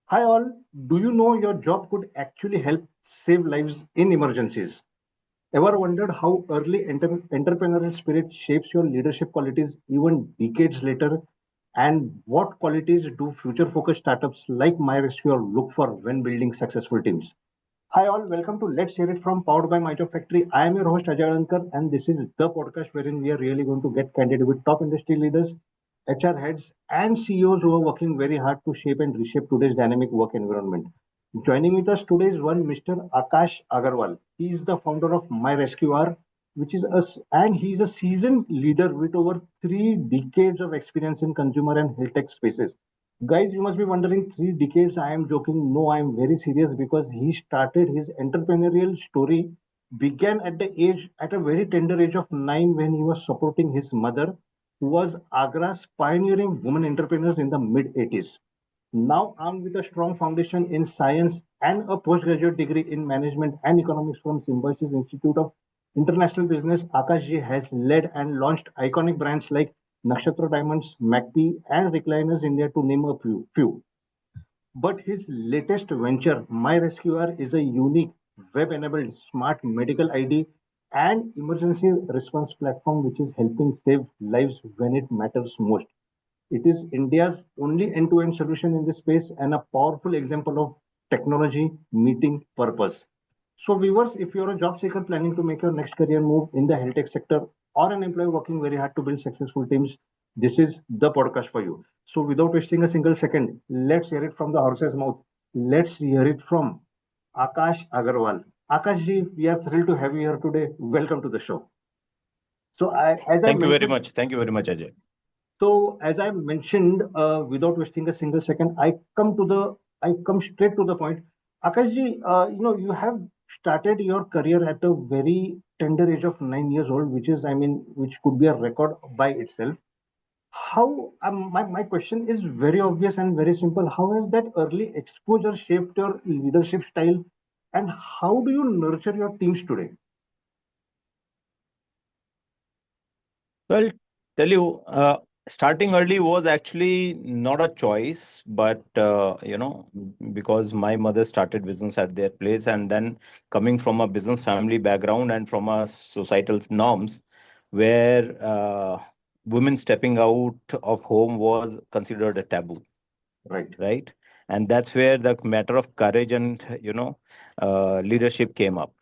Hi all, do you know your job could actually help save lives in emergencies? Ever wondered how early entrepreneurial spirit shapes your leadership qualities even decades later? And what qualities do future focused startups like myResQR look for when building successful teams? Hi all, welcome to Let's Hear It From Powered by My Job Factory. I am your host Ajay Alankar, and this is the podcast wherein we are really going to get candid with top industry leaders, HR heads, and CEOs who are working very hard to shape and reshape today's dynamic work environment. Joining with us today is one Mr. Akash Agrawal. He is the founder of myResQR, which is us, and he is a seasoned leader with over 3 decades of experience in consumer and health tech spaces. Guys, you must be wondering 3 decades. I am joking. No, I am very serious because he started his entrepreneurial story, began at a very tender age of 9 when he was supporting his mother, who was Agra's pioneering women entrepreneurs in the mid 80s. Now armed with a strong foundation in science and a postgraduate degree in management and economics from Symbiosis Institute of International Business, Akashji has led and launched iconic brands like Nakshatra Diamonds, Magppie, and Recliners India, to name a few. But his latest venture, myResQR, is a unique web-enabled smart medical ID and emergency response platform which is helping save lives when it matters most. It is India's only end-to-end solution in this space and a powerful example of technology meeting purpose. So, viewers, if you're a job seeker planning to make your next career move in the health tech sector or an employee working very hard to build successful teams, this is the podcast for you. So, without wasting a single second, let's hear it from the horse's mouth. Let's hear it from Akash Agarwal. Akashji, we are thrilled to have you here today. Welcome to the show. So, as I Thank you very mentioned, much. Thank you very much, Ajay. without wasting a single second, I come straight to the point. Akashji, you have started your career at a very tender age of 9 years old, which could be a record by itself. My question is very obvious and very simple. How has that early exposure shaped your leadership style, and how do you nurture your teams today? Well, tell you, starting early was actually not a choice, but because my mother started business at their place, and then coming from a business family background and from a societal norms, where women stepping out of home was considered a taboo, Right. right? And that's where the matter of courage and leadership came up,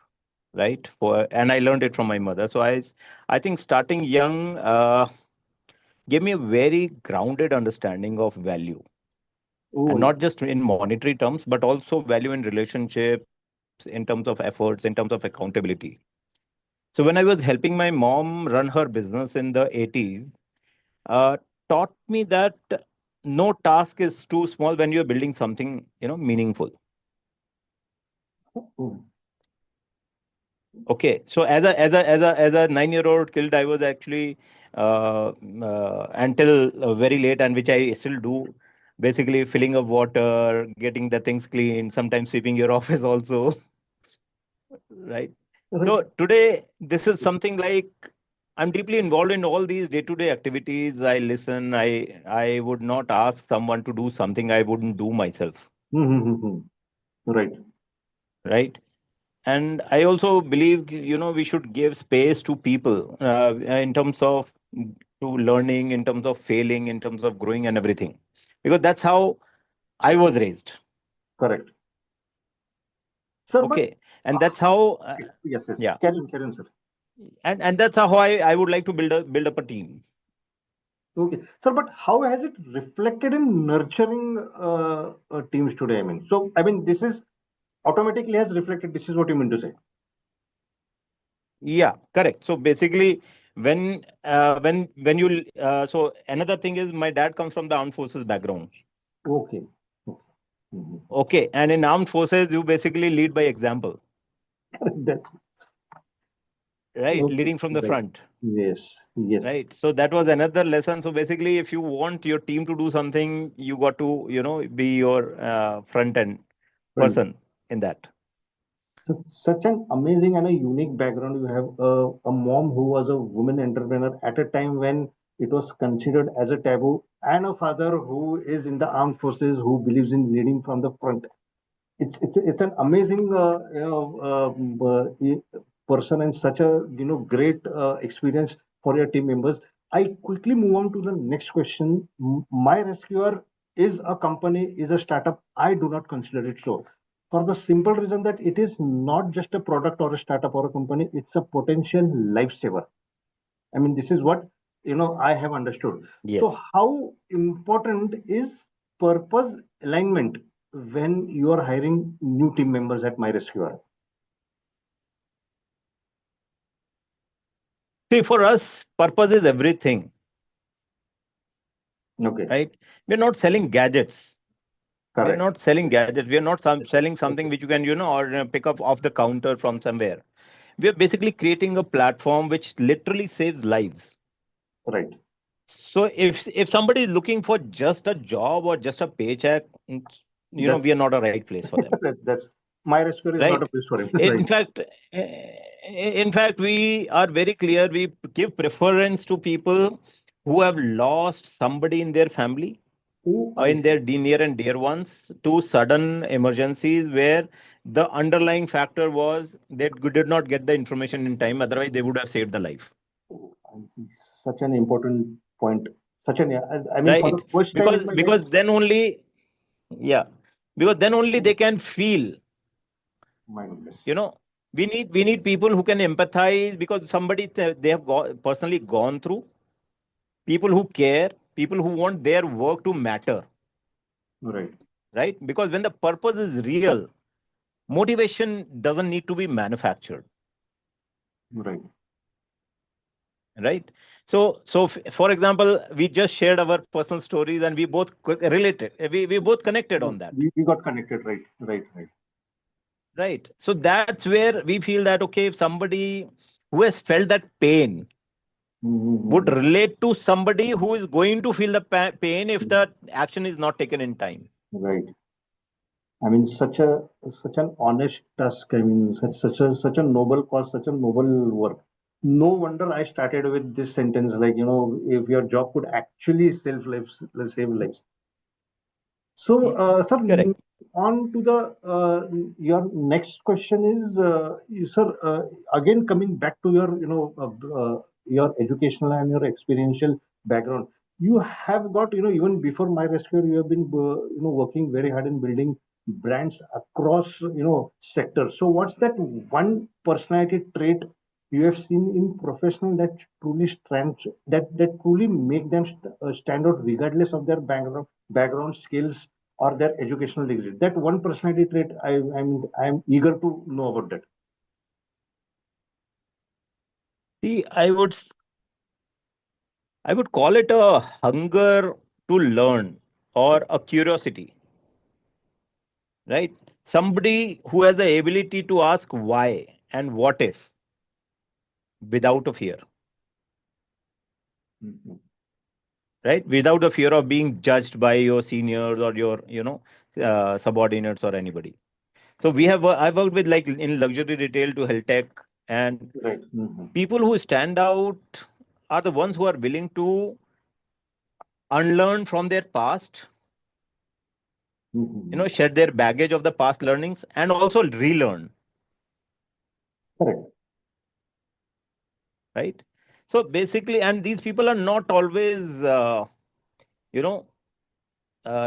right? And I learned it from my mother. So I think starting young gave me a very grounded understanding of value, and Oh, not just in monetary terms, but also value in relationships, in terms of efforts, in terms of accountability. So when I was helping my mom run her business in the 80s, uh, taught me that no task is too small when you're building something, meaningful. oh, Okay, so as a 9-year-old kid, I was actually until very late, and which I still do. Basically, filling up water, getting the things clean, sometimes sweeping your office also, right? right. So today, this is something like I'm deeply involved in all these day-to-day activities. I listen. I would not ask someone to do something I wouldn't do myself, Right. right? And I also believe, we should give space to people in terms of to learning, in terms of failing, in terms of growing and everything, because that's how I was raised. Correct. Sir, but Okay, and uh, that's how yes, yes. yeah, Carry on, sir. and that's how I would like to build up a team. Okay, sir, but how has it reflected in nurturing teams today? This is automatically has reflected. This is what you mean to say. Yeah, correct. So basically, when you so another thing is, my dad comes from the armed forces background. Okay. Okay. Mhm. Okay, and in armed forces, you basically lead by example, That's right? okay. Leading from the Right. front. Yes. Yes. Right. So that was another lesson. So basically, if you want your team to do something, you got to, be your front end Right. person in that. Such an amazing and a unique background. You have a mom who was a woman entrepreneur at a time when It was considered as a taboo, and a father who is in the armed forces who believes in leading from the front. It's an amazing person and such a great experience for your team members. I quickly move on to the next question. myResQR is a company, is a startup. I do not consider it so, for the simple reason that it is not just a product or a startup or a company. It's a potential lifesaver. I mean, this is what I have understood. So, Yes. how important is purpose alignment when you are hiring new team members at myResQR? See, for us, purpose is everything, Okay, right? We're not selling gadgets. We're correct. not selling gadgets. We're not selling something which you can, or pick up off the counter from somewhere. We're basically creating a platform which literally saves lives. Right. So if somebody is looking for just a job or just a paycheck, we That's are not a right place for them, that's myResQR is not a right? place for him. Right. In fact, we are very clear. We give preference to people who have lost somebody in their family Oh, or I in see. their near and dear ones to sudden emergencies where the underlying factor was they did not get the information in time. Otherwise, they would have saved the life, Oh, I see. Such an important point. Such an I mean, for the right? first time in Because my life. then only, yeah, because then only they can feel. My goodness. You know, we need people who can empathize because somebody they have personally gone through. People who care, people who want their work to matter, Right. right? Because when the purpose is real, motivation doesn't need to be manufactured, Right. right? So for example, we just shared our personal stories and we both related, we both connected on Yes, that, we got connected. Right. Right. Right. right? So that's where we feel that okay, if somebody who has felt that pain would Mm-hmm. relate to somebody who is going to feel the pain if the action is not taken in time. Right. I mean, such an honest task. I mean, such a noble cause, such a noble work. No wonder I started with this sentence, like if your job could actually save lives. So, Y- sir, Correct. on to the your next question is, sir, again coming back to your your educational and your experiential background. You have got even before myResQR, you have been working very hard in building brands across sectors. So, what's that one personality trait you have seen in professional that truly stands that truly make them stand out regardless of their background skills or their educational degree? That one personality trait I'm eager to know about that. See, I would call it a hunger to learn or a curiosity, right? Somebody who has the ability to ask why and what if without a fear, Mhm. right? Without the fear of being judged by your seniors or your, subordinates or anybody. So I worked with like in luxury retail to health tech, and Right. Hmm. people who stand out are the ones who are willing to unlearn from their past, Hmm. shed their baggage of the past learnings and also relearn, Correct. right? So basically, and these people are not always, you know,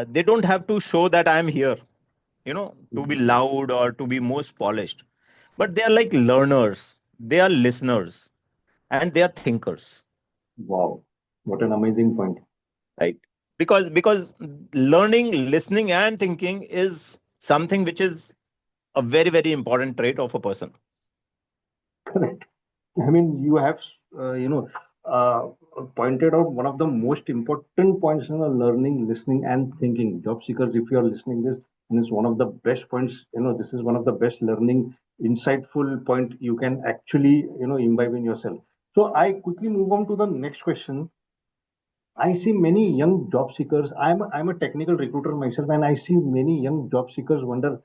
they don't have to show that I'm here, to be Mhm. loud or to be most polished, but they are like learners, they are listeners, and they are thinkers, Wow, what an amazing point. right? Because learning, listening, and thinking is something which is a very very important trait of a person. Correct. I mean, you have uh, pointed out one of the most important points in the learning, listening, and thinking. Job seekers, if you are listening this, and it's one of the best points. This is one of the best learning, insightful point you can actually imbibe in yourself. So I quickly move on to the next question. I see many young job seekers. I'm a technical recruiter myself, and I see many young job seekers wonder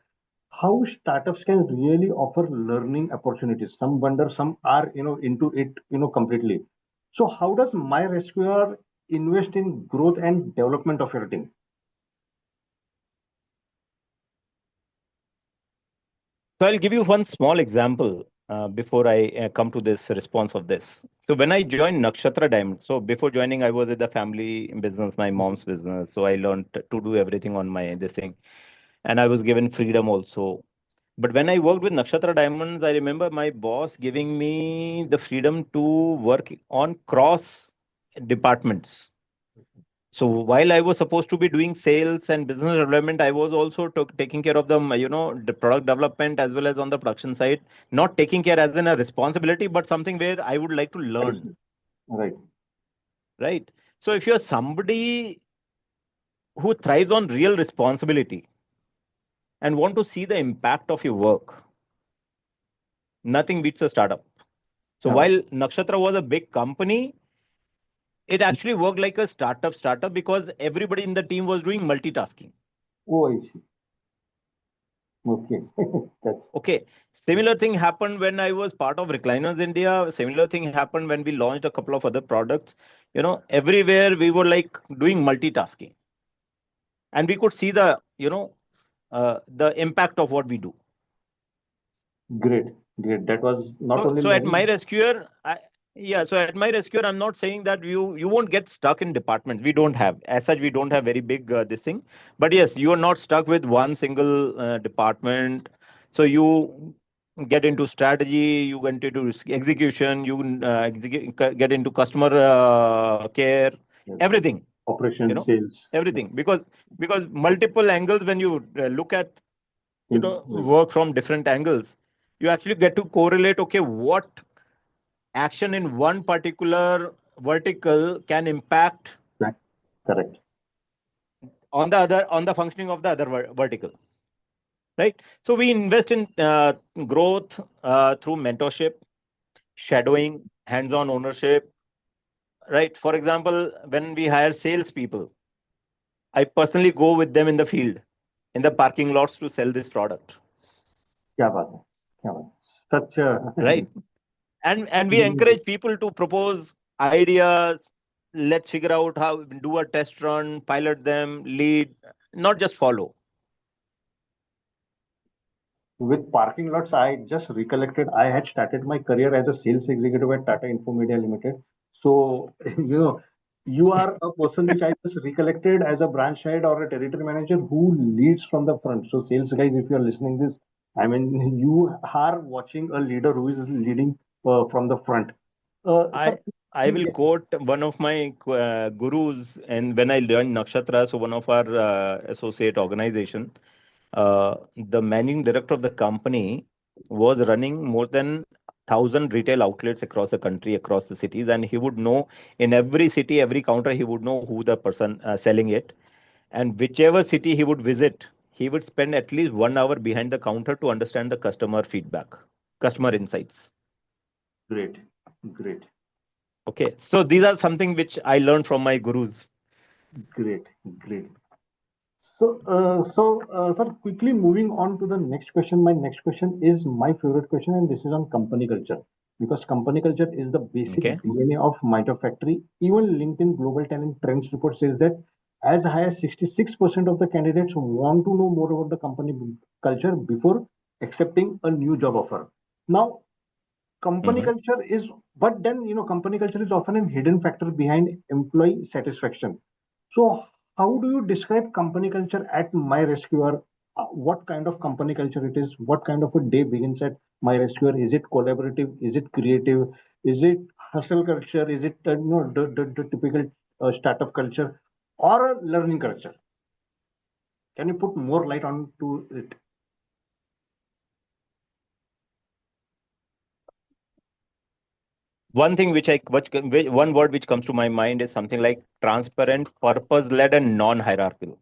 how startups can really offer learning opportunities. Some wonder, some are into it completely. So how does myResQR invest in growth and development of your team? So I'll give you one small example before I come to this response of this. So when I joined Nakshatra Diamonds, so before joining, I was in the family business, my mom's business. So I learned to do everything on my this thing, and I was given freedom also. But when I worked with Nakshatra Diamonds, I remember my boss giving me the freedom to work on cross departments. So while I was supposed to be doing sales and business development, I was also taking care of the product development as well as on the production side. Not taking care as in a responsibility, but something where I would like to learn, Additional. Right. right? So if you're somebody who thrives on real responsibility and want to see the impact of your work, nothing beats a startup. So Yeah. while Nakshatra was a big company, it actually worked like a startup because everybody in the team was doing multitasking. Oh, I see. Okay. That's Okay. Similar thing happened when I was part of Recliners India. Similar thing happened when we launched a couple of other products. Everywhere we were like doing multitasking, and we could see the impact of what we do. great. Great. That was not So, only so at learning. myResQR, yeah, so at myResQR, I'm not saying that you won't get stuck in departments. We don't have, as such, we don't have very big this thing. But yes, you are not stuck with one single department. So you get into strategy, you get into execution, you get into customer care, Yes. everything, you Operations, know, sales. Yeah. everything. Because multiple angles when you look at Seems right. work from different angles, you actually get to correlate, okay, what action in one particular vertical can impact Right. Correct. on the functioning of the other vertical, right? So we invest in growth through mentorship, shadowing, hands-on ownership, right? For example, when we hire salespeople, I personally go with them in the field, in the parking lots to sell this product, क्या बात है? क्या बात है? Such a right? And we encourage people to propose ideas. Let's figure out how, do a test run, pilot them, lead, not just follow. with parking lots, I just recollected I had started my career as a sales executive at Tata Infomedia Limited. So, you are a person which I just recollected as a branch head or a territory manager who leads from the front. So, sales guys, if you are listening this, I mean, you are watching a leader who is leading from the front. Sir, I I will yes, quote one of my gurus, and when I learned Nakshatra, so one of our associate organization, the managing director of the company was running more than 1,000 retail outlets across the country, across the cities, and he would know in every city, every counter, he would know who the person selling it, and whichever city he would visit, he would spend at least 1 hour behind the counter to understand the customer feedback, customer insights. great, great, Okay, so these are something which I learned from my gurus. great, great. Sir, quickly moving on to the next question. My next question is my favorite question, and this is on company culture. Because company culture is the basic Okay. DNA of Miter Factory. Even LinkedIn Global Talent Trends report says that as high as 66% of the candidates want to know more about the company culture before accepting a new job offer. Now, company Hmm. culture is, but then, company culture is often a hidden factor behind employee satisfaction. So how do you describe company culture at myResQR? What kind of company culture it is? What kind of a day begins at myResQR? Is it collaborative? Is it creative? Is it hustle culture? Is it the typical startup culture or a learning culture? Can you put more light on to it? One thing one word which comes to my mind is something like transparent, purpose-led, and non-hierarchical.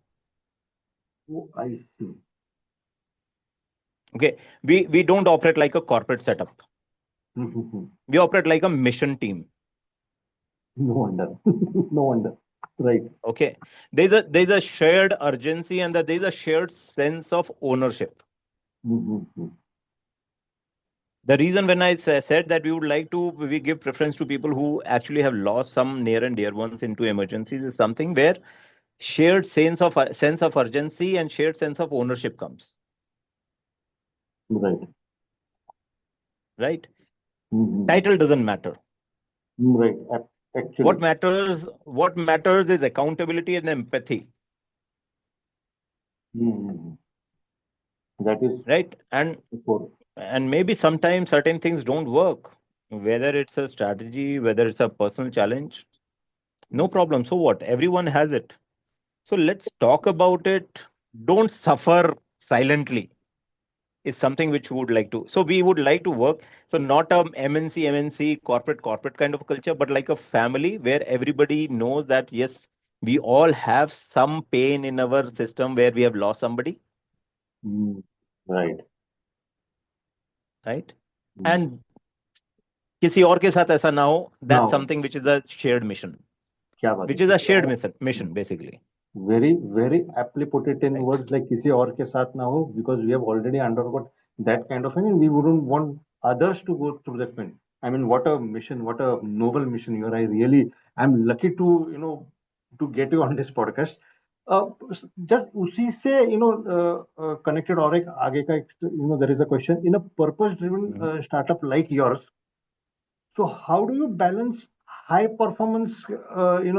Oh, I see. Okay, we don't operate like a corporate setup. We operate like a mission team. No wonder. No wonder. Right. Okay, there's a shared urgency and that there's a shared sense of ownership. Mhm. The reason when I said that we give preference to people who actually have lost some near and dear ones into emergencies is something where shared sense of urgency and shared sense of ownership comes, Right. right? Mm-hmm. Title doesn't matter. Right. Actually. What matters is accountability and empathy, Mm-hmm. That is right? before. And maybe sometimes certain things don't work, whether it's a strategy, whether it's a personal challenge, no problem. So what? Everyone has it. So let's talk about it. Don't suffer silently is something which we would like to. So we would like to work. So not a MNC, corporate kind of culture, but like a family where everybody knows that yes, we all have some pain in our system where we have lost somebody, Mm. Right. right? Mm. And किसी और के साथ ऐसा ना हो. That's Now, something which is a shared mission, क्या बात है which is a किसी shared और mission basically, very very aptly put it in right? words like किसी और के साथ ना हो because we have already undergone that kind of thing and we wouldn't want others to go through that pain. I mean, what a mission, what a noble mission you are. I really am lucky to to get you on this podcast. uh, just उसी से connected और एक आगे का there is a question in a purpose driven Mhm. startup like yours. So how do you balance high performance,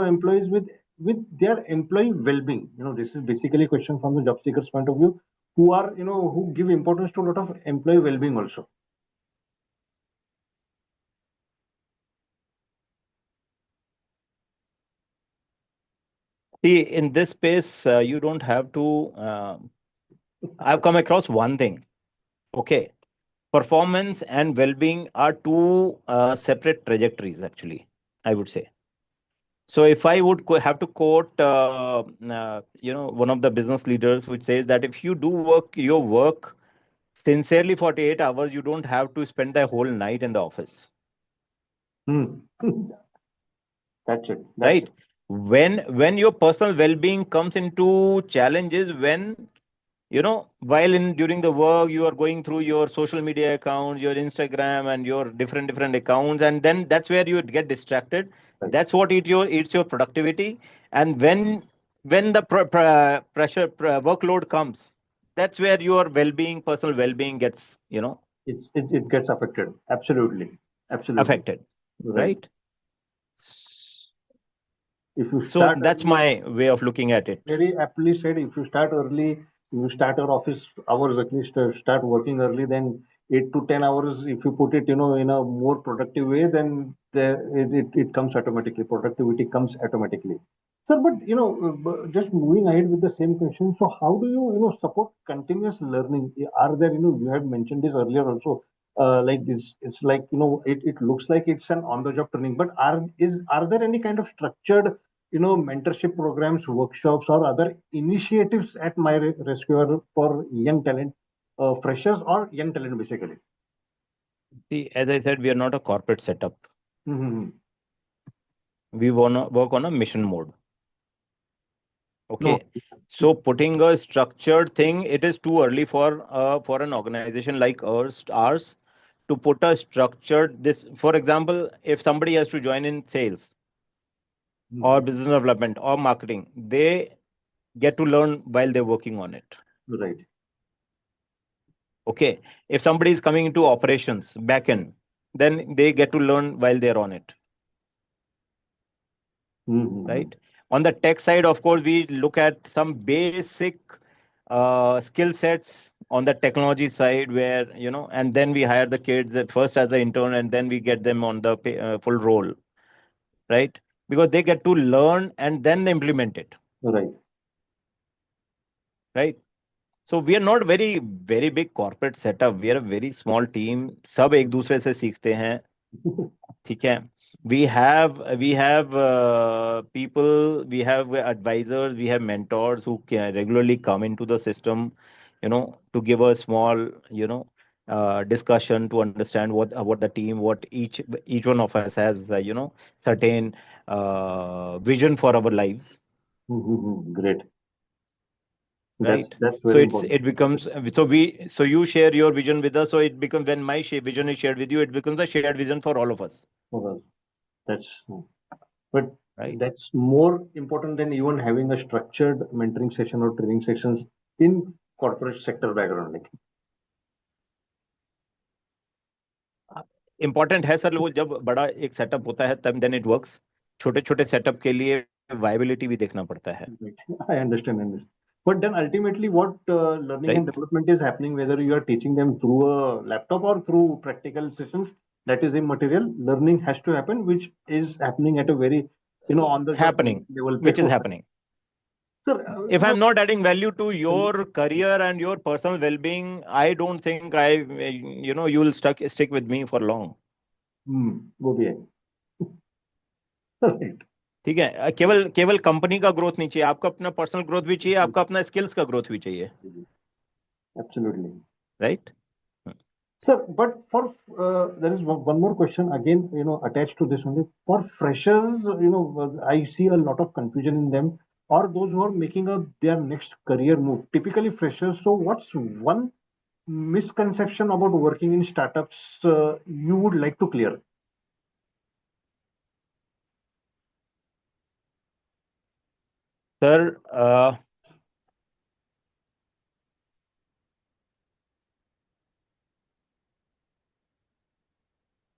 employees with their employee well-being? This is basically a question from the job seekers' point of view, who are who give importance to a lot of employee well-being also. See, in this space, you don't have to. I've come across one thing. Okay, performance and well-being are two separate trajectories. Actually, I would say. So, if I would have to quote, one of the business leaders, which says that if you do your work sincerely 48 hours, you don't have to spend the whole night in the office, Hmm. That's it. That's right? it. When your personal well-being comes into challenges, when while in during the work you are going through your social media accounts, your Instagram and your different accounts, and then that's where you get distracted. Right. That's what eats your productivity. And when the pressure workload comes, that's where your well-being, personal well-being gets It gets affected. Absolutely. Absolutely. affected, Right. right? If you So start that's early, my way of looking at it. very aptly said. If you start early, you start your office hours at least, start working early, then 8 to 10 hours. If you put it, in a more productive way, then it comes automatically. Productivity comes automatically. Sir, but just moving ahead with the same question. So, how do support continuous learning? Are there, you had mentioned this earlier also. Like this, it's like it looks like it's an on-the-job training. But are there any kind of structured mentorship programs, workshops, or other initiatives at myResQR for young talent, freshers or young talent, basically? See, as I said, we are not a corporate setup. Mm-hmm. We wanna work on a mission mode. No. Okay. So putting a structured thing, it is too early for an organization like ours to put a structured this. For example, if somebody has to join in sales or Mhm. business development or marketing, they get to learn while they're working on it. Right. Okay. If somebody is coming into operations back end, then they get to learn while they're on it. Mm-hmm. Right? On the tech side, of course, we look at some basic skill sets on the technology side where, and then we hire the kids at first as an intern and then we get them on the full role, right? Because they get to learn and then implement it, Right. right? So we are not very big corporate setup. We are a very small team. सब एक दूसरे से सीखते हैं. ठीक है. We have people, we have advisors, we have mentors who can regularly come into the system, to give a small, discussion to understand what the team, what each one of us has, certain vision for our lives. Mm-hmm. Great. right? That's So very important. it becomes, so you share your vision with us, so it becomes, when my vision is shared with you, it becomes a shared vision for all of us, For us. That's but right? that's more important than even having a structured mentoring session or training sessions in corporate sector background. Like, important है sir, वो जब बड़ा एक setup होता है तब then it works, छोटे छोटे सेटअप के लिए वायबिलिटी भी देखना पड़ता है, right. I understand. But then ultimately, what learning and right? development is happening, whether you are teaching them through a laptop or through practical sessions, that is immaterial. Learning has to happen, which is happening at a very, on the job Happening, level. which is happening. Sir, If I'm not adding value to your career and your personal well-being, I don't think you'll stick with me for long. वो भी है. Right. ठीक है, केवल केवल company का growth नहीं चाहिए, आपका अपना पर्सनल ग्रोथ भी चाहिए, आपका अपना स्किल्स का ग्रोथ भी चाहिए, Absolutely. Right? Sir, but for there is one more question again, attached to this only. For freshers, I see a lot of confusion in them, or those who are making their next career move. Typically freshers. So, what's one misconception about working in startups you would like to clear? Sir,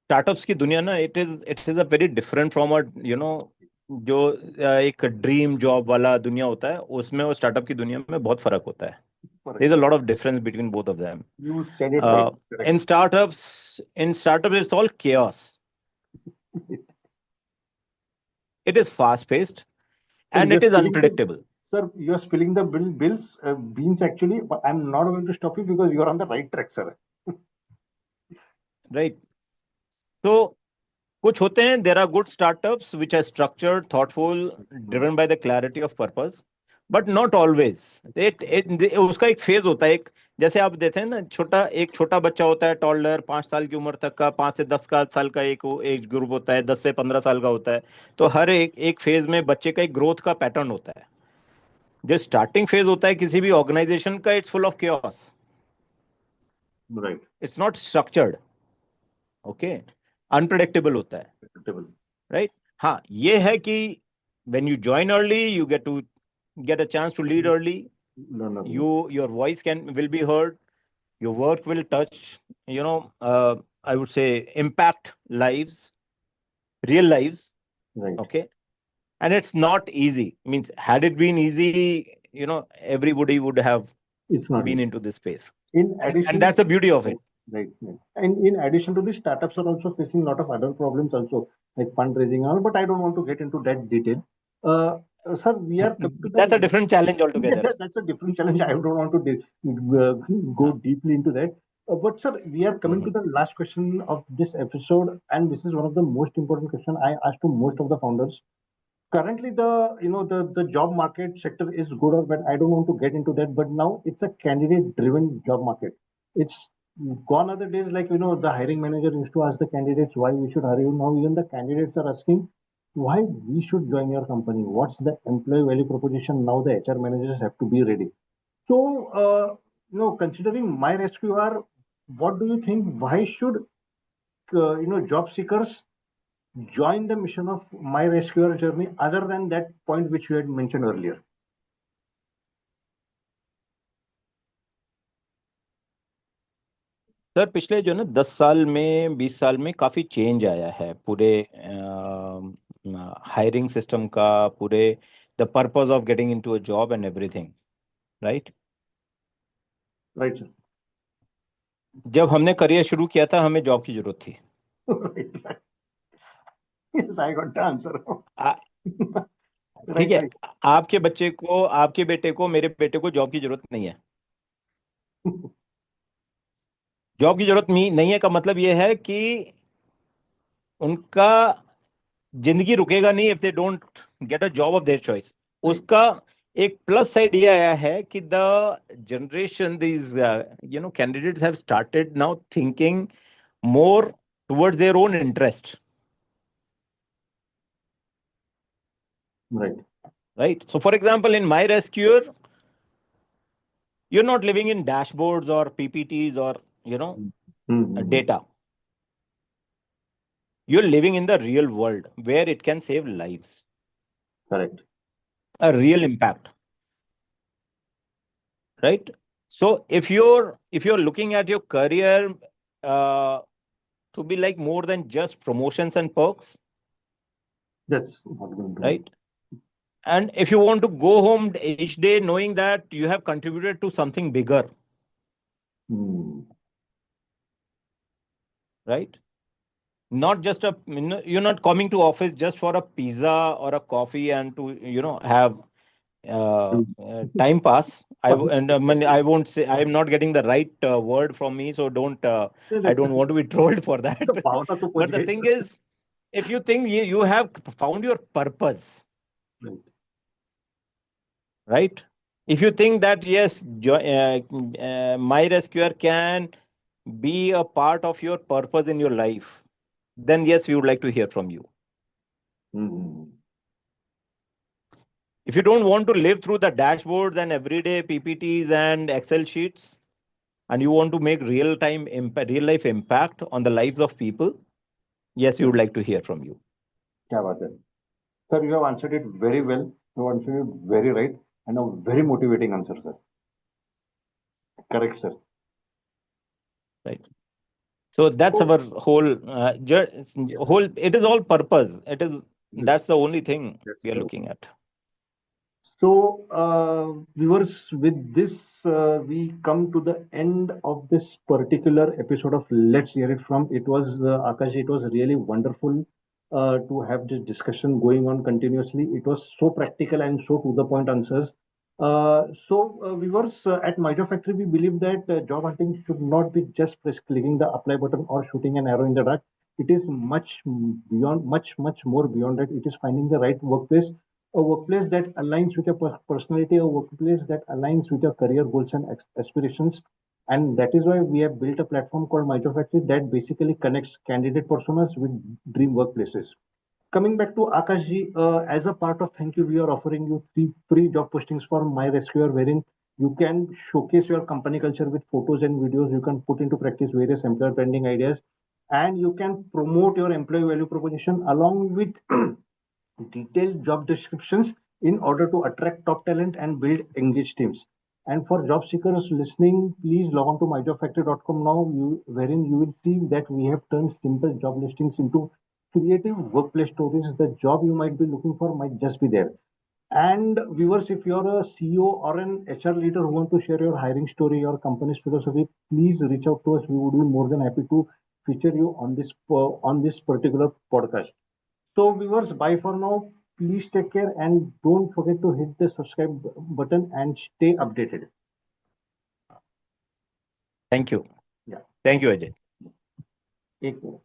startups की दुनिया ना, it is a very different from a you know जो एक dream job वाला दुनिया होता है, उसमें और स्टार्टअप की दुनिया में बहुत फर्क होता है. Correct. There is a lot of difference between both of them. You said it right. In Correct. startups it's all chaos. It is fast paced Sir, and you're it is spilling the unpredictable, sir, you're spilling the bills beans actually, but I'm not going to stop you because you're on the right track, sir. right? So कुछ होते हैं, there are good startups which are structured, thoughtful, driven by the clarity of purpose, but not always. उसका एक phase होता है, एक जैसे आप देते हैं ना, एक छोटा बच्चा होता है, टॉडलर, 5 साल की उम्र तक का, 5 से 10 साल का एक एज ग्रुप होता है, 10 से 15 साल का होता है. तो हर एक फेज में बच्चे का एक ग्रोथ का पैटर्न होता है. जो स्टार्टिंग फेज होता है किसी भी ऑर्गेनाइजेशन का, it's full of chaos. Right. It's not structured, okay, unpredictable होता है, Acceptable. राइट? हाँ, ये है कि when you join early, you get a chance to lead early. No, no, no. Your voice will be heard. Your work will touch, I would say, impact lives, real lives. Right. Okay, and it's not easy. Means, had it been easy, everybody would have It's not been easy. into this space, In and addition, that's the beauty of it. right. And in addition to this, startups are also facing a lot of other problems also, like fundraising and all, but I don't want to get into that detail. Sir, we are coming to That's a the different challenge yeah, altogether. that's a different challenge. I don't want to go deeply into that. But sir, we are coming to Mhm. the last question of this episode, and this is one of the most important question I asked to most of the founders. Currently, the job market sector is good or bad. I don't want to get into that, but now it's a candidate-driven job market. It's gone other days, like the hiring manager used to ask the candidates why we should hire you. Now even the candidates are asking why we should join your company. What's the employee value proposition? Now the HR managers have to be ready. So, considering myResQR, what do you think? Why should job seekers join the mission of myResQR journey other than that point which you had mentioned earlier? Sir, पिछले जो ना 10 साल में, 20 साल में काफी change आया है पूरे हायरिंग सिस्टम का, पूरे the purpose of getting into a job and everything, right? Right, sir. जब हमने करियर शुरू किया था, हमें जॉब की जरूरत थी. Right. Yes, I got the answer. आ, ठीक Right, है, right. आपके बेटे को, मेरे बेटे को जॉब की जरूरत नहीं है. जॉब की जरूरत नहीं है का मतलब यह है कि उनका जिंदगी रुकेगा नहीं if they don't get a job of their choice. Right. उसका एक प्लस साइड ये आया है कि the generation, these candidates have started now thinking more towards their own interest, Right. right? So for example, in myResQR, You're not living in dashboards or PPTs or, Mm-hmm. data. You're living in the real world where it can save lives, Correct. a real impact, right? So if you're looking at your career uh, to be like more than just promotions and perks, That's not going to work. right? And if you want to go home each day knowing that you have contributed to something bigger, Mm. right? Not just you're not coming to office just for a pizza or a coffee and to have time pass. I won't say, I'm not getting the right word from me, so don't I That's don't want to be trolled for that. the भावना तो पहुंच But the गई thing sir. is, if you think you have found your purpose, Right. right? If you think that yes, myResQR can be a part of your purpose in your life, then yes, we would like to hear from you. Mm-hmm. If you don't want to live through the dashboards and everyday PPTs and Excel sheets, and you want to make real life impact on the lives of people, yes, we would like to hear from you. क्या बात है sir, you have answered it very well. You have answered it very right and a very motivating answer, sir. Correct, sir. Right. So that's So, our whole. It is all purpose. yes, That's the only thing that's we are the looking at. So, viewers, with this, we come to the end of this particular episode of Let's Hear It From. It was, Akash, it was really wonderful to have this discussion going on continuously. It was so practical and so to the point answers. Viewers, at Myjo Factory, we believe that job hunting should not be just press clicking the apply button or shooting an arrow in the dark. It is much beyond, much more beyond that. It is finding the right workplace, a workplace that aligns with your personality, a workplace that aligns with your career goals and aspirations. And that is why we have built a platform called Micro Factory that basically connects candidate personas with dream workplaces. Coming back to Akashji, as a part of thank you, we are offering you 3 free job postings for myResQR, wherein you can showcase your company culture with photos and videos. You can put into practice various employer branding ideas, and you can promote your employee value proposition along with detailed job descriptions in order to attract top talent and build engaged teams. And for job seekers listening, please log on to myjobfactory.com now, wherein you will see that we have turned simple job listings into creative workplace stories. The job you might be looking for might just be there. And viewers, if you're a CEO or an HR leader who want to share your hiring story, your company's philosophy, please reach out to us. We would be more than happy to feature you on this particular podcast. So viewers, bye for now. Please take care and don't forget to hit the subscribe button and stay updated. Thank you. Yeah. Thank you, Ajay. Take care.